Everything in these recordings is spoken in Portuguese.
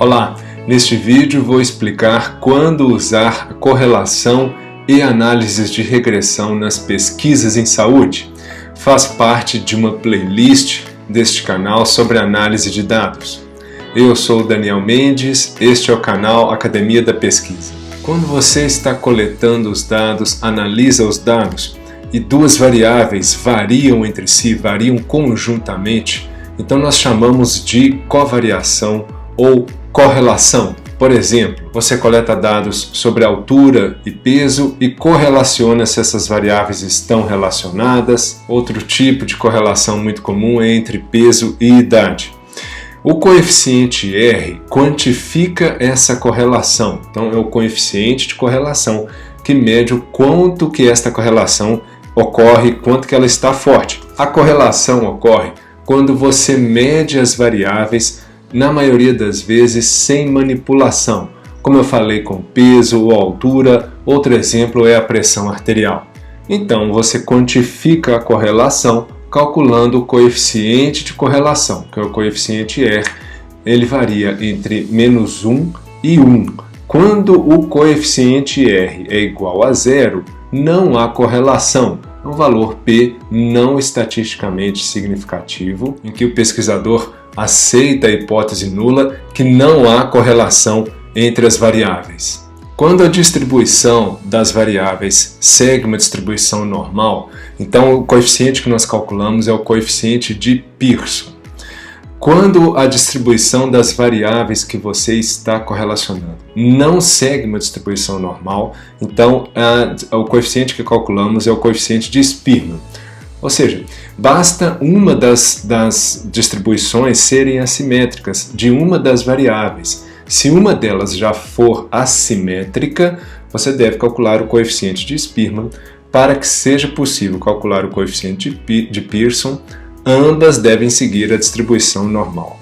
Olá, neste vídeo vou explicar quando usar a correlação e análises de regressão nas pesquisas em saúde. Faz parte de uma playlist deste canal sobre análise de dados. Eu sou o Daniel Mendes, este é o canal Academia da Pesquisa. Quando você está coletando os dados, analisa os dados e duas variáveis variam entre si, variam conjuntamente, então nós chamamos de covariação ou correlação. Por exemplo, você coleta dados sobre altura e peso e correlaciona se essas variáveis estão relacionadas. Outro tipo de correlação muito comum é entre peso e idade. O coeficiente R quantifica essa correlação. Então é o coeficiente de correlação que mede o quanto que esta correlação ocorre, quanto que ela está forte. A correlação ocorre quando você mede as variáveis, na maioria das vezes sem manipulação, como eu falei com peso ou altura. Outro exemplo é a pressão arterial. Então você quantifica a correlação calculando o coeficiente de correlação, que é o coeficiente R. Ele varia entre -1 e 1. Quando o coeficiente R é igual a 0, não há correlação. É um valor P não estatisticamente significativo, em que o pesquisador aceita a hipótese nula que não há correlação entre as variáveis. Quando a distribuição das variáveis segue uma distribuição normal, então o coeficiente que nós calculamos é o coeficiente de Pearson. Quando a distribuição das variáveis que você está correlacionando não segue uma distribuição normal, então o coeficiente que calculamos é o coeficiente de Spearman. Ou seja, basta uma das distribuições serem assimétricas de uma das variáveis. Se uma delas já for assimétrica, você deve calcular o coeficiente de Spearman. Para que seja possível calcular o coeficiente de Pearson, ambas devem seguir a distribuição normal.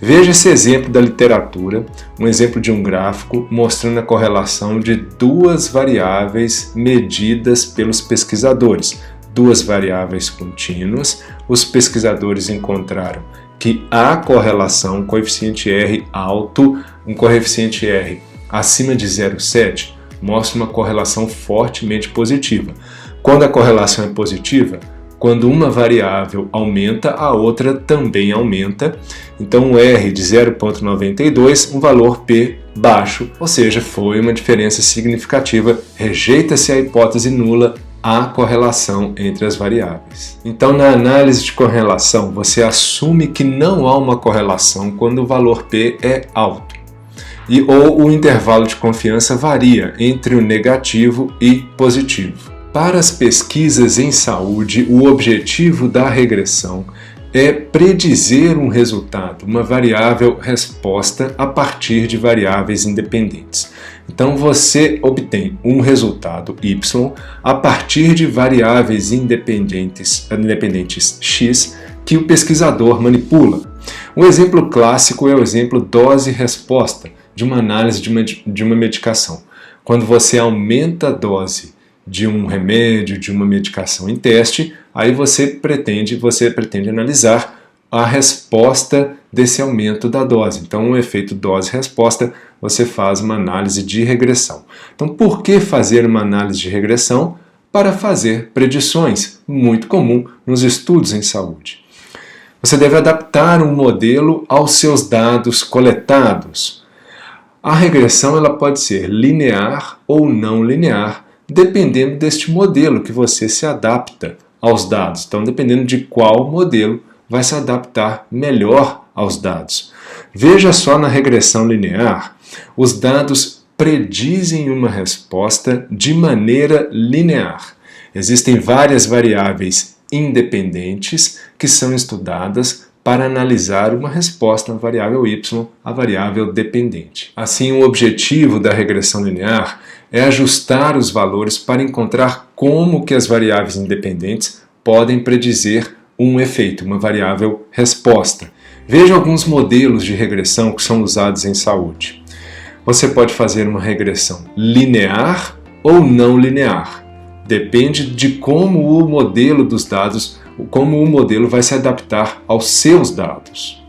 Veja esse exemplo da literatura, um exemplo de um gráfico mostrando a correlação de duas variáveis medidas pelos pesquisadores. Duas variáveis contínuas. Os pesquisadores encontraram que há correlação, coeficiente R alto, um coeficiente R acima de 0,7 mostra uma correlação fortemente positiva. Quando a correlação é positiva, quando uma variável aumenta, a outra também aumenta. Então, um R de 0,92, um valor P baixo, ou seja, foi uma diferença significativa. Rejeita-se a hipótese nula, há correlação entre as variáveis. Então, na análise de correlação, você assume que não há uma correlação quando o valor P é alto. Ou o intervalo de confiança varia entre o negativo e positivo. Para as pesquisas em saúde, o objetivo da regressão é predizer um resultado, uma variável resposta a partir de variáveis independentes. Então você obtém um resultado Y a partir de variáveis independentes X que o pesquisador manipula. Um exemplo clássico é o exemplo dose-resposta de uma análise de uma medicação. Quando você aumenta a dose de um remédio, de uma medicação em teste, aí você pretende analisar a resposta desse aumento da dose. Então, o efeito dose-resposta, você faz uma análise de regressão. Então, por que fazer uma análise de regressão? Para fazer predições, muito comum nos estudos em saúde. Você deve adaptar um modelo aos seus dados coletados. A regressão ela pode ser linear ou não linear, dependendo deste modelo que você se adapta aos dados. Então, dependendo de qual modelo vai se adaptar melhor aos dados. Veja só na regressão linear, os dados predizem uma resposta de maneira linear. Existem várias variáveis independentes que são estudadas para analisar uma resposta, a variável Y, a variável dependente. Assim, o objetivo da regressão linear é ajustar os valores para encontrar como que as variáveis independentes podem predizer um efeito, uma variável resposta. Veja alguns modelos de regressão que são usados em saúde. Você pode fazer uma regressão linear ou não linear. Depende de como o modelo dos dados, como o modelo vai se adaptar aos seus dados.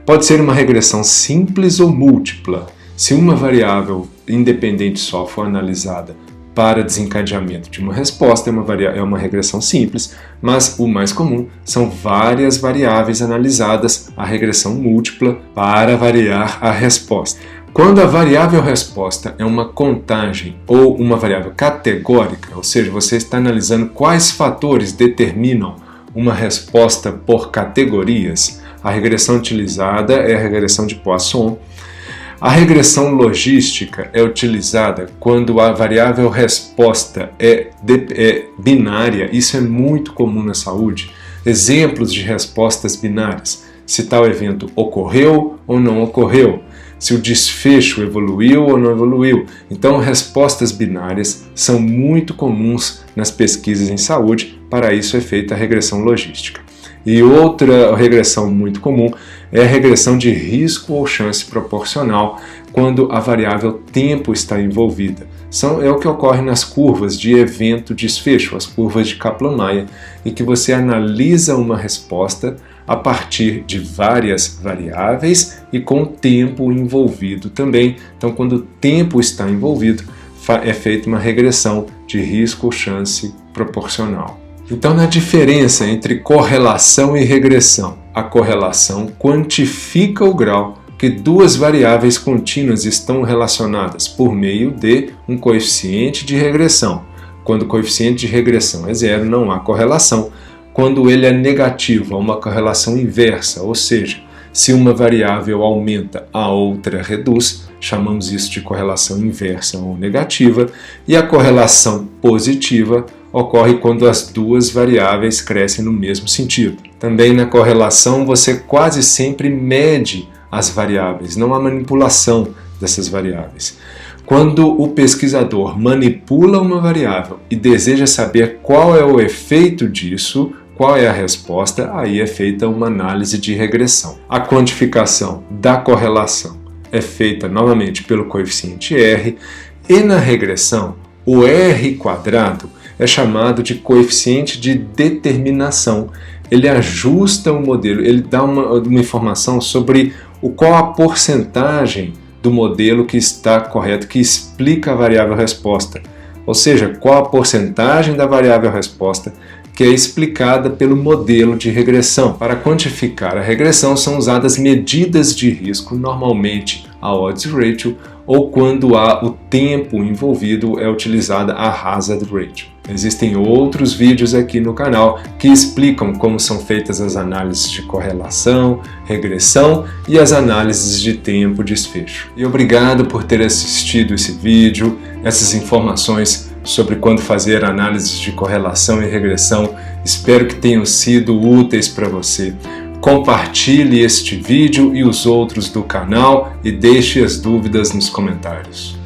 Pode ser uma regressão simples ou múltipla. Se uma variável independente só for analisada para desencadeamento de uma resposta, é uma regressão simples, mas o mais comum são várias variáveis analisadas, a regressão múltipla, para variar a resposta. Quando a variável resposta é uma contagem ou uma variável categórica, ou seja, você está analisando quais fatores determinam uma resposta por categorias, a regressão utilizada é a regressão de Poisson. A regressão logística é utilizada quando a variável resposta é binária. Isso é muito comum na saúde. Exemplos de respostas binárias: se tal evento ocorreu ou não ocorreu, se o desfecho evoluiu ou não evoluiu. Então, respostas binárias são muito comuns nas pesquisas em saúde. Para isso é feita a regressão logística. E outra regressão muito comum é a regressão de risco ou chance proporcional, quando a variável tempo está envolvida. É o que ocorre nas curvas de evento-desfecho, as curvas de Kaplan-Meier, em que você analisa uma resposta a partir de várias variáveis e com tempo envolvido também. Então, quando o tempo está envolvido, é feita uma regressão de risco ou chance proporcional. Então, na diferença entre correlação e regressão, a correlação quantifica o grau que duas variáveis contínuas estão relacionadas por meio de um coeficiente de regressão. Quando o coeficiente de regressão é zero, não há correlação. Quando ele é negativo, há uma correlação inversa, ou seja, se uma variável aumenta, a outra reduz, chamamos isso de correlação inversa ou negativa, e a correlação positiva ocorre quando as duas variáveis crescem no mesmo sentido. Também na correlação você quase sempre mede as variáveis, não há manipulação dessas variáveis. Quando o pesquisador manipula uma variável e deseja saber qual é o efeito disso, qual é a resposta, aí é feita uma análise de regressão. A quantificação da correlação é feita novamente pelo coeficiente R, e na regressão o R quadrado é chamado de coeficiente de determinação. Ele ajusta o modelo, ele dá uma informação sobre qual a porcentagem do modelo que está correto, que explica a variável resposta. Ou seja, qual a porcentagem da variável resposta que é explicada pelo modelo de regressão. Para quantificar a regressão são usadas medidas de risco, normalmente a odds ratio, ou quando há o tempo envolvido é utilizada a hazard ratio. Existem outros vídeos aqui no canal que explicam como são feitas as análises de correlação, regressão e as análises de tempo desfecho. E obrigado por ter assistido esse vídeo. Essas informações sobre quando fazer análises de correlação e regressão, espero que tenham sido úteis para você. Compartilhe este vídeo e os outros do canal e deixe as dúvidas nos comentários.